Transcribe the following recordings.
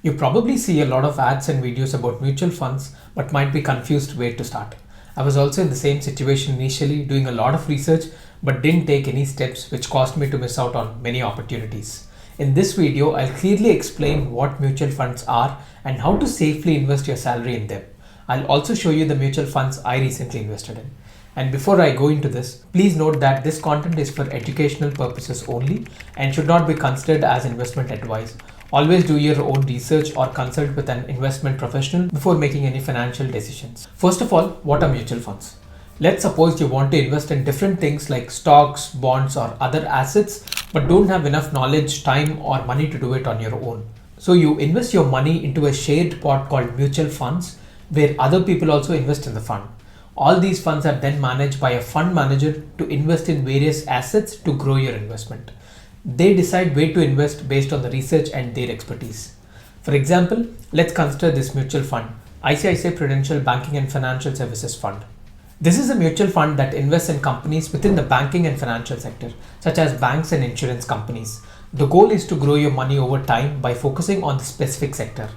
You probably see a lot of ads and videos about mutual funds, but might be confused where to start. I was also in the same situation initially, doing a lot of research, but didn't take any steps, which caused me to miss out on many opportunities. In this video, I'll clearly explain what mutual funds are and how to safely invest your salary in them. I'll also show you the mutual funds I recently invested in. And before I go into this, please note that this content is for educational purposes only and should not be considered as investment advice. Always do your own research or consult with an investment professional before making any financial decisions. First of all, what are mutual funds? Let's suppose you want to invest in different things like stocks, bonds, or other assets, but don't have enough knowledge, time, or money to do it on your own. So you invest your money into a shared pot called mutual funds, where other people also invest in the fund. All these funds are then managed by a fund manager to invest in various assets to grow your investment. They decide where to invest based on the research and their expertise. For example, let's consider this mutual fund, ICICI Prudential Banking and Financial Services Fund. This is a mutual fund that invests in companies within the banking and financial sector, such as banks and insurance companies. The goal is to grow your money over time by focusing on the specific sector.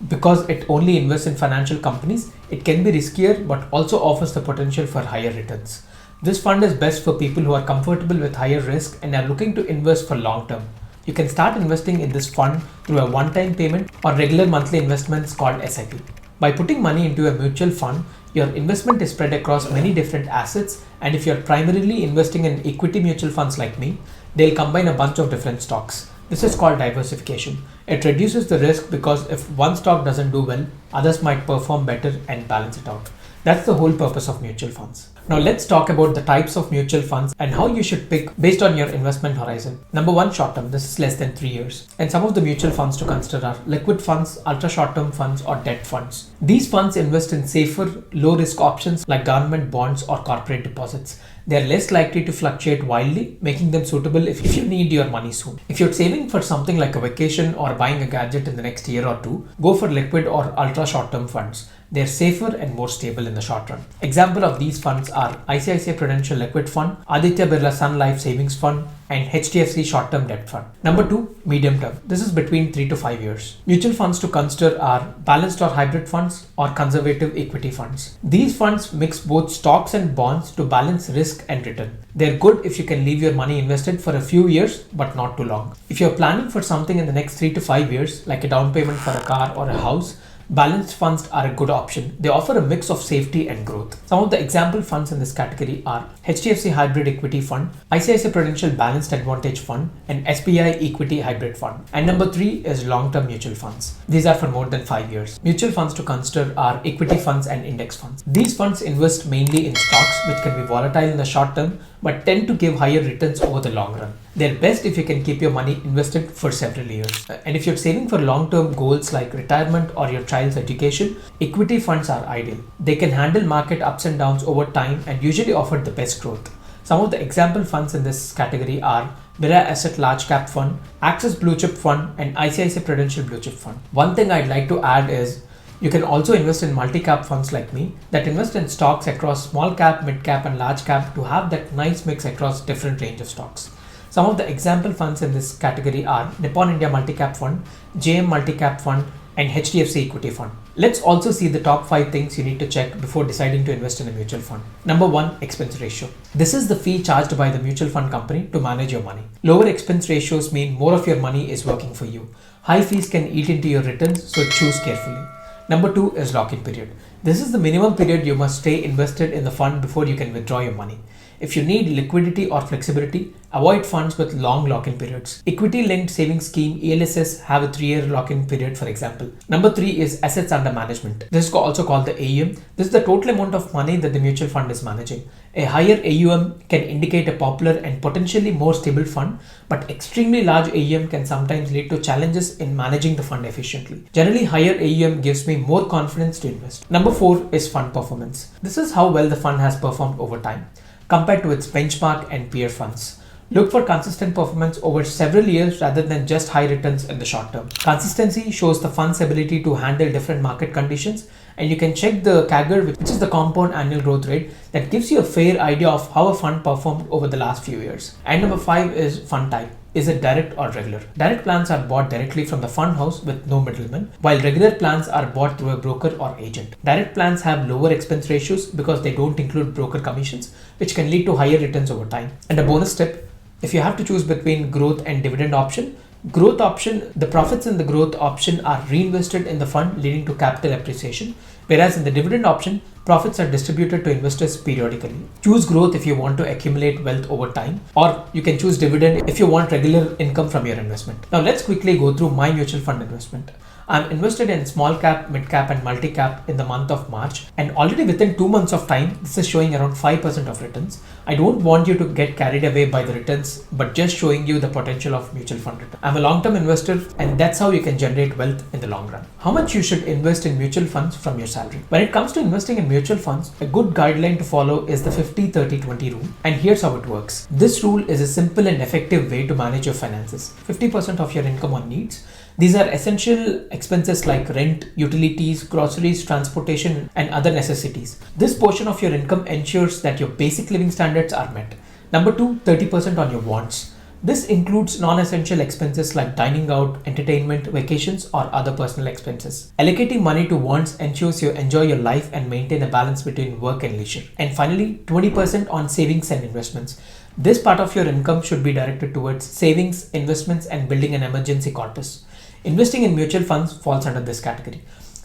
Because it only invests in financial companies, it can be riskier but also offers the potential for higher returns. This fund is best for people who are comfortable with higher risk and are looking to invest for long term. You can start investing in this fund through a one-time payment or regular monthly investments called SIP. By putting money into a mutual fund, your investment is spread across many different assets, and if you're primarily investing in equity mutual funds like me, they'll combine a bunch of different stocks. This is called diversification. It reduces the risk because if one stock doesn't do well, others might perform better and balance it out. That's the whole purpose of mutual funds. Now let's talk about the types of mutual funds and how you should pick based on your investment horizon. Number one, short term. This is less than 3 years. And some of the mutual funds to consider are liquid funds, ultra short term funds, or debt funds. These funds invest in safer, low risk options like government bonds or corporate deposits. They are less likely to fluctuate wildly, making them suitable if you need your money soon. If you're saving for something like a vacation or buying a gadget in the next year or two, go for liquid or ultra short term funds. They're safer and more stable in the short run. Example of these funds are ICICI Prudential Liquid Fund, Aditya Birla Sun Life Savings Fund, and HDFC Short Term Debt Fund. Number two, medium term. This is between 3 to 5 years. Mutual funds to consider are balanced or hybrid funds or conservative equity funds. These funds mix both stocks and bonds to balance risk and return. They're good if you can leave your money invested for a few years, but not too long. If you're planning for something in the next 3 to 5 years, like a down payment for a car or a house, balanced funds are a good option. They offer a mix of safety and growth. Some of the example funds in this category are HDFC Hybrid Equity Fund, ICICI Prudential Balanced Advantage Fund, and SBI Equity Hybrid Fund. And number three is long-term mutual funds. These are for more than 5 years. Mutual funds to consider are equity funds and index funds. These funds invest mainly in stocks, which can be volatile in the short term, but tend to give higher returns over the long run. They're best if you can keep your money invested for several years. And if you're saving for long-term goals like retirement or your child's education, equity funds are ideal. They can handle market ups and downs over time and usually offer the best growth. Some of the example funds in this category are Mira Asset Large Cap Fund, Axis Blue Chip Fund, and ICICI Prudential Blue Chip Fund. One thing I'd like to add is you can also invest in multi-cap funds like me that invest in stocks across small cap, mid cap, and large cap to have that nice mix across different range of stocks. Some of the example funds in this category are Nippon India Multi-Cap Fund, JM Multi-Cap Fund, and HDFC Equity Fund. Let's also see the top 5 things you need to check before deciding to invest in a mutual fund. Number 1, expense ratio. This is the fee charged by the mutual fund company to manage your money. Lower expense ratios mean more of your money is working for you. High fees can eat into your returns, so choose carefully. Number 2 is lock-in period. This is the minimum period you must stay invested in the fund before you can withdraw your money. If you need liquidity or flexibility, avoid funds with long lock-in periods. Equity-linked savings scheme ELSS have a 3-year lock-in period, for example. Number 3 is assets under management. This is also called the AUM. This is the total amount of money that the mutual fund is managing. A higher AUM can indicate a popular and potentially more stable fund, but extremely large AUM can sometimes lead to challenges in managing the fund efficiently. Generally, higher AUM gives me more confidence to invest. Number 4 is fund performance. This is how well the fund has performed over time compared to its benchmark and peer funds. Look for consistent performance over several years rather than just high returns in the short term. Consistency shows the fund's ability to handle different market conditions, and you can check the CAGR, which is the compound annual growth rate, that gives you a fair idea of how a fund performed over the last few years. And number 5 is fund type. is it direct or regular? Direct plans are bought directly from the fund house with no middleman, while regular plans are bought through a broker or agent. Direct plans have lower expense ratios because they don't include broker commissions, which can lead to higher returns over time. And a bonus tip, if you have to choose between growth and dividend option, the profits in the growth option are reinvested in the fund, leading to capital appreciation, whereas in the dividend option, profits are distributed to investors periodically. Choose growth if you want to accumulate wealth over time, or you can choose dividend if you want regular income from your investment. Now let's quickly go through my mutual fund investment. I'm invested in small cap, mid cap and multi cap in the month of March, and already within 2 months of time, this is showing around 5% of returns. I don't want you to get carried away by the returns, but just showing you the potential of mutual fund return. I'm a long-term investor, and that's how you can generate wealth in the long run. How much you should invest in mutual funds from your salary? When it comes to investing in mutual funds, a good guideline to follow is the 50-30-20 rule, and here's how it works. This rule is a simple and effective way to manage your finances. 50% of your income on needs. These are essential expenses like rent, utilities, groceries, transportation, and other necessities. This portion of your income ensures that your basic living standards are met. Number two, 30% on your wants. This includes non-essential expenses like dining out, entertainment, vacations, or other personal expenses. Allocating money to wants ensures you enjoy your life and maintain a balance between work and leisure. And finally, 20% on savings and investments. This part of your income should be directed towards savings, investments, and building an emergency corpus. Investing in mutual funds falls under this category.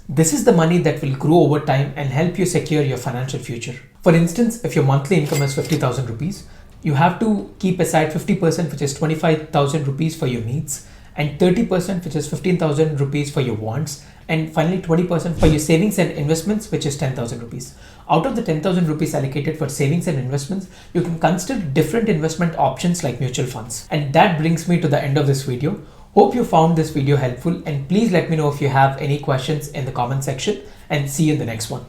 This is the money that will grow over time and help you secure your financial future. For instance, if your monthly income is 50,000 rupees, you have to keep aside 50%, which is 25,000 rupees for your needs, and 30%, which is 15,000 rupees for your wants, and finally 20% for your savings and investments, which is 10,000 rupees. Out of the 10,000 rupees allocated for savings and investments, you can consider different investment options like mutual funds. And that brings me to the end of this video. Hope you found this video helpful, and please let me know if you have any questions in the comment section, and see you in the next one.